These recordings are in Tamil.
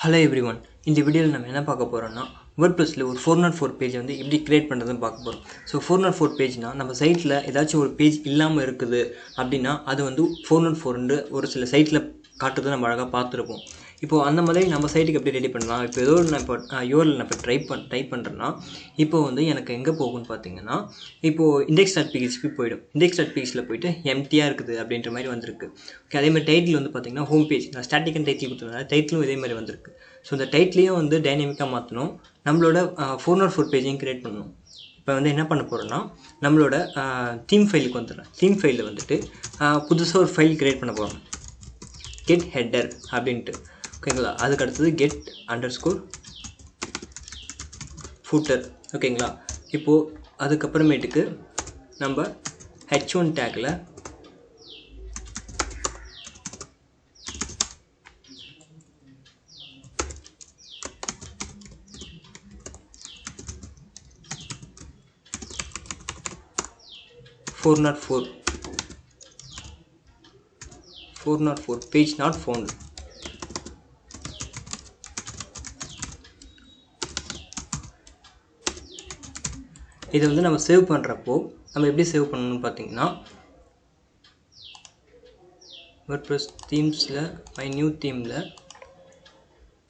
Hello everyone. In the video நம்ம என்ன பார்க்க போறோம்னா wordpressல ஒரு 404 பேஜ் வந்து எப்படி கிரியேட் பண்றதுன்னு பார்க்க போறோம். சோ 404 பேஜ்னா நம்ம சைட்ல ஏதாச்சும் ஒரு பேஜ் இல்லாம இருக்குது அப்படினா அது வந்து 404 ன்னு ஒரு சில சைட்ல காட்டுறத நம்ம அழகா பார்த்திருப்போம். இப்போ அந்த மாதிரி நம்ம சைட்டுக்கு எப்படி ரெடி பண்ணலாம்? இப்போ ஏதோ நான் இப்போ URL நான் இப்போ டைப் பண்றேன்னா இப்போ வந்து எனக்கு எங்க போகும்னு பாத்தீங்கன்னா இப்போ index.php போய்டும். index.php ல போய்ட்டு எம்ப்டியா இருக்குது அப்படின்ற மாதிரி வந்திருக்கு. ஓகே அதே மாதிரி டைட்டில் வந்து பாத்தீங்கன்னா ஹோம் பேஜ். நான் ஸ்டாட்டிக் அண்ட் டைட்டில் கொடுத்தனால டைட்டிலும் இதே மாதிரி வந்திருக்கு. சோ இந்த டைட்டிலையும் வந்து டைனமிக்கா மாத்தணும். நம்மளோட 404 பேஜையும் கிரியேட் பண்ணனும். இப்போ வந்து என்ன பண்ண போறோம்னா நம்மளோட தீம் ஃபைலுக்கு வந்துறேன். தீம் ஃபைல்ல வந்துட்டு புதுசா ஒரு ஃபைல் கிரியேட் பண்ண போறோம். get header அப்படினு ஓகேங்களா அதுக்கு அடுத்து get_footer ஓகேங்களா இப்போ அதுக்கு அப்புறமேட்டுக்கு நம்ம h1 டாக்ல $404 page not found இத வந்து நம்ம சேவ் பண்றப்போ நம்ம எப்படி சேவ் பண்ணனும்னு பாத்தீங்கன்னா wordpress themes-ல my new theme-ல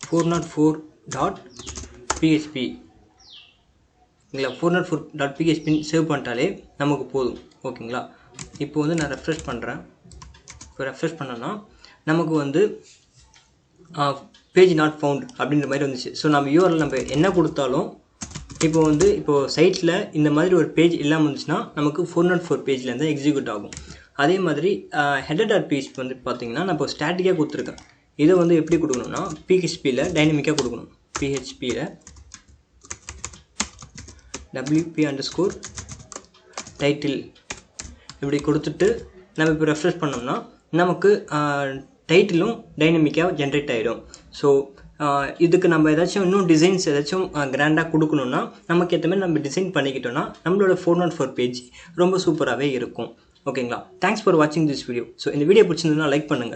404.php இல்ல 404.php சேவ் பண்ணிட்டாலே நமக்கு போதும் ஓகேங்களா இப்போ வந்து நான் ரெஃப்ரெஷ் பண்றேன் இப்போ ரெஃப்ரெஷ் பண்ணனா நமக்கு வந்து page not found அப்படின்ற மாதிரி வந்துச்சு சோ நம்ம URL நம்ம என்ன கொடுத்தாலும் இப்போ சைட்ல இந்த மாதிரி ஒரு பேஜ் இல்லாம இருந்துச்சுனா நமக்கு 404 பேஜ்ல இருந்து எக்ஸிக்யூட் ஆகும் அதே மாதிரி header.php வந்து பாத்தீங்கன்னா நான் இப்போ ஸ்டாட்டிக்கா கொடுத்திருக்கேன் இத வந்து எப்படி கொடுக்கணும்னா php ல டைனமிக்கா கொடுக்கணும் php ல wp_title இப்படி கொடுத்துட்டு நம்ம இப்போ ரெஃப்ரெஷ் பண்ணோம்னா நமக்கு டைட்டிலும் டைனமிக்கா ஜெனரேட் ஆயிடும் சோ இதுக்கு நம்ம ஏதாச்சும் இன்னும் டிசைன்ஸ் ஏதாச்சும் கிராண்டா கொடுக்கணும்னா நமக்கு ஏத்த மாதிரி நம்ம டிசைன் பண்ணிக்கிட்டோம்னா நம்மளோட 404 பேஜ் ரொம்ப சூப்பராவே இருக்கும் ஓகேங்களா Thanks for watching this video so இந்த வீடியோ பிடிச்சிருந்தா லைக் பண்ணுங்க